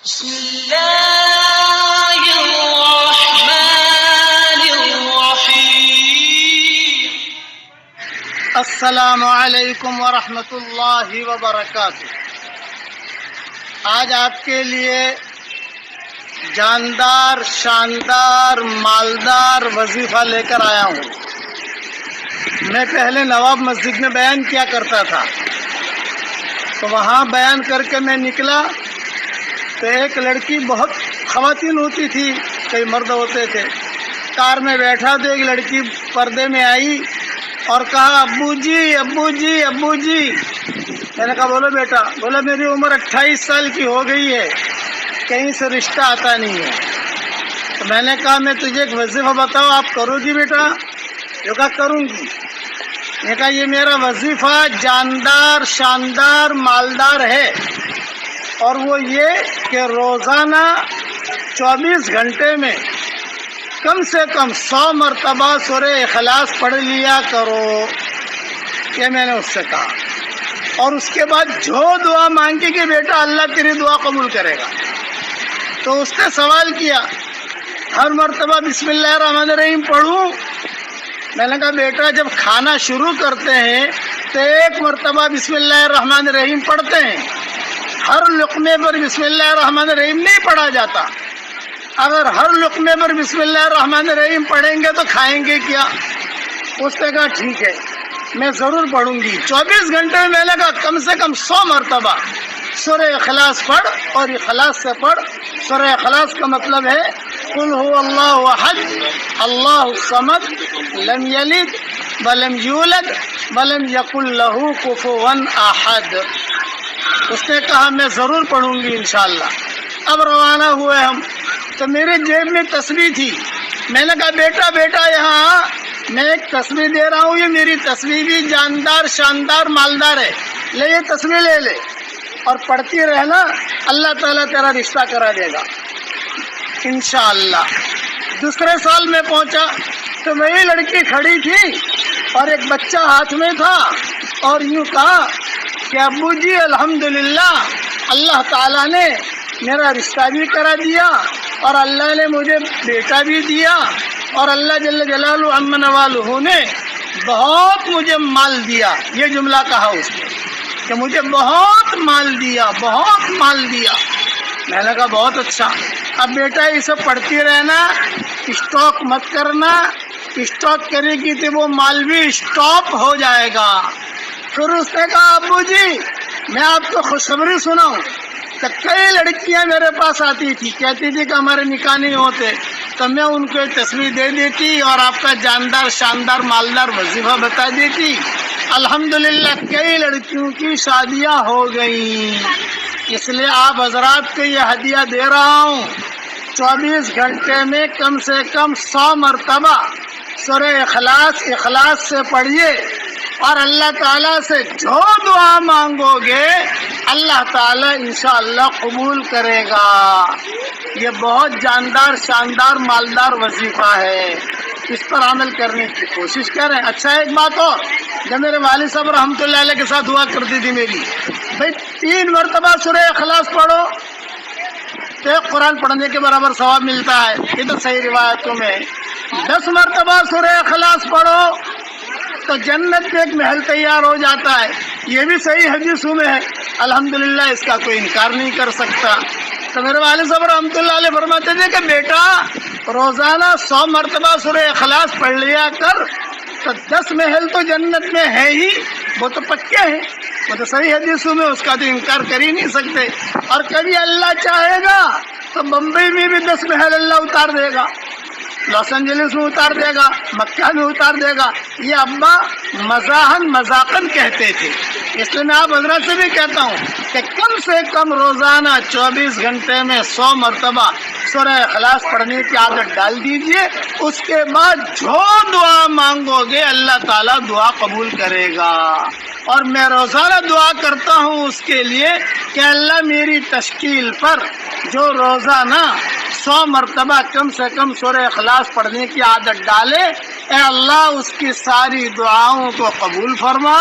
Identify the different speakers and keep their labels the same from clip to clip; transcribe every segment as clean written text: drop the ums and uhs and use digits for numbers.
Speaker 1: بسم اللہ الرحمن الرحیم۔
Speaker 2: السلام علیکم ورحمۃ اللہ وبرکاتہ۔ آج آپ کے لیے جاندار، شاندار، مالدار وظیفہ لے کر آیا ہوں۔ میں پہلے نواب مسجد میں بیان کیا کرتا تھا، تو وہاں بیان کر کے میں نکلا تو ایک لڑکی، بہت خواتین ہوتی تھی، کئی مرد ہوتے تھے، کار میں بیٹھا تو ایک لڑکی پردے میں آئی اور کہا ابو جی ابو جی ابو جی۔ میں نے کہا بولو بیٹا۔ بولا میری عمر 28 سال کی ہو گئی ہے، کہیں سے رشتہ آتا نہیں ہے۔ تو میں نے کہا میں تجھے ایک وظیفہ بتاؤ، آپ کرو گی بیٹا؟ جو کہا کروں گی۔ میں نے کہا یہ میرا وظیفہ جاندار، شاندار، مالدار ہے، اور وہ یہ کہ روزانہ 24 گھنٹے میں کم سے کم 100 مرتبہ سورہ اخلاص پڑھ لیا کرو، یہ میں نے اس سے کہا۔ اور اس کے بعد جو دعا مانگی کہ بیٹا اللہ تیری دعا قبول کرے گا۔ تو اس نے سوال کیا ہر مرتبہ بسم اللہ الرحمن الرحیم پڑھوں؟ میں نے کہا بیٹا جب کھانا شروع کرتے ہیں تو ایک مرتبہ بسم اللہ الرحمن الرحیم پڑھتے ہیں، ہر لقمے پر بسم اللہ الرحمن الرحیم نہیں پڑھا جاتا۔ اگر ہر لقمے پر بسم اللہ الرحمن الرحیم پڑھیں گے تو کھائیں گے کیا؟ اس نے کہا ٹھیک ہے میں ضرور پڑھوں گی۔ 24 گھنٹے میں نے کہا کم سے کم 100 مرتبہ سورہ اخلاص پڑھ، اور اخلاص سے پڑھ۔ سورہ اخلاص کا مطلب ہے قل هو اللہ احد اللہ الصمد لم یلد ولم یولد ولم یکن لہ کفوا احد۔ اس نے کہا میں ضرور پڑھوں گی انشاءاللہ۔ اب روانہ ہوئے ہم، تو میرے جیب میں تسبیح تھی۔ میں نے کہا بیٹا بیٹا یہاں میں ایک تسبیح دے رہا ہوں، یہ میری تسبیح بھی جاندار، شاندار، مالدار ہے، لے یہ تسبیح لے لے اور پڑھتی رہنا، اللہ تعالیٰ تیرا رشتہ کرا دے گا انشاءاللہ۔ دوسرے سال میں پہنچا تو وہی لڑکی کھڑی تھی اور ایک بچہ ہاتھ میں تھا، اور یوں کہا کہ ابو جی الحمدللہ اللہ تعالیٰ نے میرا رشتہ بھی کرا دیا، اور اللہ نے مجھے بیٹا بھی دیا، اور اللہ جل جلالہ عم نوالہ نے بہت مجھے مال دیا۔ یہ جملہ کہا اس نے کہ مجھے بہت مال دیا، بہت مال دیا۔ میں نے کہا بہت اچھا، اب بیٹا یہ سب پڑھتی رہنا، اسٹاک مت کرنا، اسٹاک کرے گی تو وہ مال بھی اسٹاپ ہو جائے گا۔ پھر اس نے کہا ابو جی میں آپ کو خوشخبری سناؤں، تو کئی لڑکیاں میرے پاس آتی تھی، کہتی تھی کہ ہمارے نکاح نہیں ہوتے، تو میں ان کو تصویر دے دیتی اور آپ کا جاندار، شاندار، مالدار وظیفہ بتا دیتی۔ الحمدللہ کئی لڑکیوں کی شادیاں ہو گئیں۔ اس لیے آپ حضرات کو یہ ہدیہ دے رہا ہوں، 24 گھنٹے میں کم سے کم 100 مرتبہ سورہ اخلاص سے پڑھیے، اور اللہ تعالیٰ سے جو دعا مانگو گے اللہ تعالیٰ انشاءاللہ قبول کرے گا۔ یہ بہت جاندار، شاندار، مالدار وظیفہ ہے، اس پر عمل کرنے کی کوشش کریں۔ اچھا ایک بات اور، جب میرے والد صاحب رحمۃ اللہ علیہ کے ساتھ ہوا کرتی تھی میری، بھائی 3 مرتبہ سورہ اخلاص پڑھو تو ایک قرآن پڑھنے کے برابر ثواب ملتا ہے، یہ تو صحیح روایتوں میں۔ 10 مرتبہ سورہ اخلاص پڑھو تو جنت میں ایک محل تیار ہو جاتا ہے، یہ بھی صحیح حدیثوں میں ہے، الحمدللہ اس کا کوئی انکار نہیں کر سکتا۔ تو میرے والد صاحب رحمۃ اللہ علیہ فرماتے تھے کہ بیٹا روزانہ 100 مرتبہ سورہ اخلاص پڑھ لیا کر، تو 10 محل تو جنت میں ہے ہی، وہ تو پکے ہیں، وہ تو صحیح حدیثوں میں، اس کا تو انکار کر ہی نہیں سکتے۔ اور کبھی اللہ چاہے گا تو بمبئی میں بھی 10 محل اللہ اتار دے گا، لاس اینجلس میں اتار دے گا، مکہ میں اتار دے گا۔ یہ ابا مذاقن کہتے تھے، اس لیے میں آپ حضرات سے بھی کہتا ہوں کہ کم سے کم روزانہ 24 گھنٹے میں 100 مرتبہ سورہ اخلاص پڑھنے کی عادت ڈال دیجئے۔ اس کے بعد جو دعا مانگو گے اللہ تعالیٰ دعا قبول کرے گا۔ اور میں روزانہ دعا کرتا ہوں اس کے لیے کہ اللہ میری تشکیل پر جو روزانہ 100 مرتبہ کم سے کم سورہ اخلاص پڑھنے کی عادت ڈالے، اے اللہ اس کی ساری دعاؤں کو قبول فرما،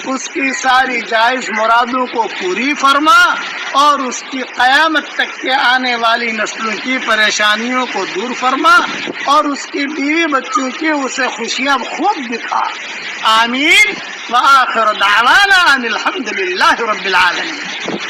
Speaker 2: اس کی ساری جائز مرادوں کو پوری فرما، اور اس کی قیامت تک کے آنے والی نسلوں کی پریشانیوں کو دور فرما، اور اس کی بیوی بچوں کی اسے خوشیاں خوب دکھا۔ آمین۔ وآخر دعوانا ان الحمد للہ رب العالمین۔